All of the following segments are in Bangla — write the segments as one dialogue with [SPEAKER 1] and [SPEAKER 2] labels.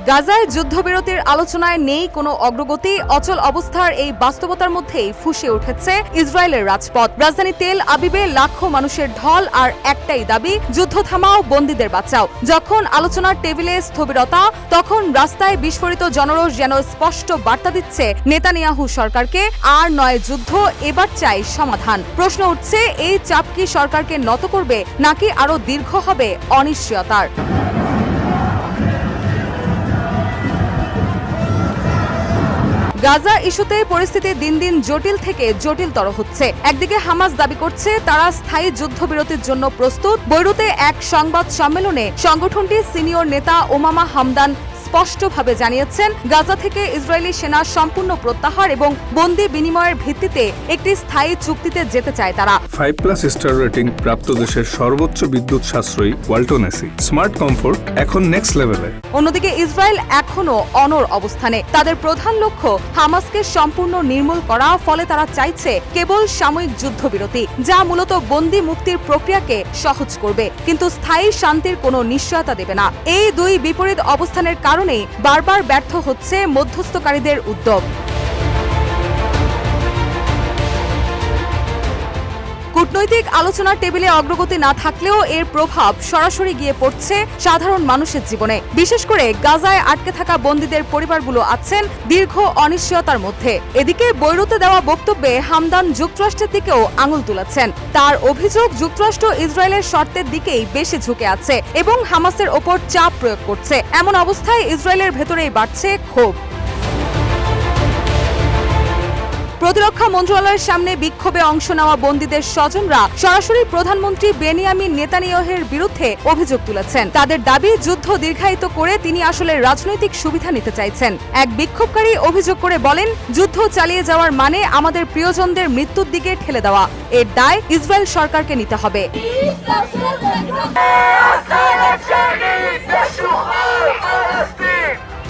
[SPEAKER 1] গাজায় যুদ্ধবিরতির আলোচনায় নেই কোনো অগ্রগতি। অচল অবস্থার এই বাস্তবতার মধ্যেই ফুঁসে উঠেছে ইসরায়েলের রাজপথ। রাজধানী তেল আবিবে লাখো মানুষের ঢল, আর একটাই দাবি, যুদ্ধ থামাও, বন্দীদের বাঁচাও। যখন আলোচনার টেবিলে স্থবিরতা, তখন রাস্তায় বিস্ফোরিত জনরোষ যেন স্পষ্ট বার্তা দিচ্ছে নেতানিয়াহু সরকারকে, আর নয় যুদ্ধ, এবার চাই সমাধান। প্রশ্ন উঠছে, এই চাপ কি সরকারকে নত করবে, নাকি আরো দীর্ঘ হবে অনিশ্চয়তার? গাজা ইস্যুতে পরিস্থিতি দিন দিন জটিল থেকে জটিলতর হচ্ছে। একদিকে হামাস দাবি করছে তারা স্থায়ী যুদ্ধবিরতির জন্য প্রস্তুত। বৈরুতে এক সংবাদ সম্মেলনে সংগঠনটির সিনিয়র নেতা ওমামা হামদান স্পষ্টভাবে জানিয়েছেন, গাজা থেকে ইসরায়েলি সেনা সম্পূর্ণ প্রত্যাহার এবং বন্দী বিনিময়ের ভিত্তিতে একটি স্থায়ী চুক্তিতে যেতে চায় তারা।
[SPEAKER 2] 5+ স্টার রেটিং প্রাপ্ত দেশের সর্বোচ্চ বিদ্যুৎ সাশ্রয়ী ওয়ালটন এসি স্মার্ট কমফোর্ট এখন নেক্সট লেভেলে।
[SPEAKER 1] অন্যদিকে ইসরায়েল এখনো অনড় অবস্থানে। তাদের প্রধান লক্ষ্য হামাসকে সম্পূর্ণ নির্মূল করা। ফলে তারা চাইছে কেবল সাময়িক যুদ্ধবিরতি, যা মূলত বন্দী মুক্তির প্রক্রিয়াকে সহজ করবে, কিন্তু স্থায়ী শান্তির কোনো নিশ্চয়তা দেবে না। এই দুই বিপরীত অবস্থানের কারণে বারবার ব্যর্থ হচ্ছে মধ্যস্থকারীদের উদ্যোগ। কূটনৈতিক আলোচনার টেবিলে অগ্রগতি না থাকলেও এর প্রভাব সরাসরি গিয়ে পড়ছে সাধারণ মানুষের জীবনে। বিশেষ করে গাজায় আটকে থাকা বন্দীদের পরিবারগুলো আছেন দীর্ঘ অনিশ্চয়তার মধ্যে। এদিকে বৈরুতে দেওয়া বক্তব্যে হামদান যুক্তরাষ্ট্রের দিকেও আঙুল তুলেছেন। তার অভিযোগ, যুক্তরাষ্ট্র ইসরায়েলের শর্তের দিকেই বেশি ঝুঁকে আছে এবং হামাসের ওপর চাপ প্রয়োগ করছে। এমন অবস্থায় ইসরায়েলের ভেতরেই বাড়ছে ক্ষোভ। প্রতিরক্ষা মন্ত্রণালয়ের সামনে বিক্ষোভে অংশ নেওয়া বন্দীদের স্বজনরা সরাসরি প্রধানমন্ত্রী বেনিয়ামিন নেতানিয়াহুর বিরুদ্ধে অভিযোগ তুলেছেন। তাদের দাবি, যুদ্ধ দীর্ঘায়িত করে তিনি আসলে রাজনৈতিক সুবিধা নিতে চাইছেন। এক বিক্ষোভকারী অভিযোগ করে বলেন, যুদ্ধ চালিয়ে যাওয়ার মানে আমাদের প্রিয়জনদের মৃত্যুর দিকে ঠেলে দেওয়া। এর দায় ইসরায়েল সরকারকে নিতে হবে।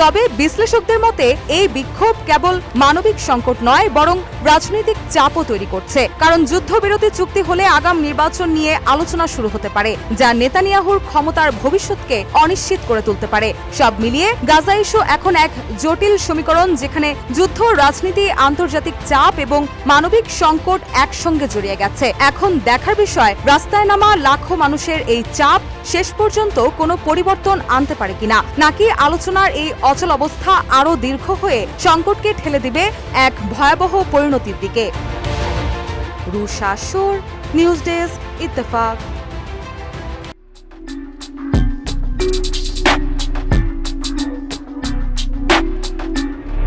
[SPEAKER 1] তবে বিশ্লেষকদের মতে এই বিক্ষোভ কেবল মানবিক সংকট নয়, বরং রাজনৈতিক চাপও তৈরি করছে। কারণ যুদ্ধবিরতি চুক্তি হলে আগাম নির্বাচন নিয়ে আলোচনা শুরু হতে পারে, যা নেতানিয়াহুর ক্ষমতার ভবিষ্যৎকে অনিশ্চিত করে তুলতে পারে। সব মিলিয়ে গাজা ইস্যু এখন এক জটিল সমীকরণ, যেখানে যুদ্ধ, রাজনীতি, আন্তর্জাতিক চাপ এবং মানবিক সংকট একসঙ্গে জড়িয়ে গেছে। এখন দেখার বিষয়, রাস্তায় নামা লাখো মানুষের এই চাপ শেষ পর্যন্ত কোনো পরিবর্তন আনতে পারে কিনা, নাকি আলোচনার এই অচল অবস্থা আরো দীর্ঘ হয়ে সংকটকে ঠেলে দিবে এক ভয়াবহ পরিণতির দিকে। রুশা সুর, নিউজ ডেস্ক, ইত্তেফাক।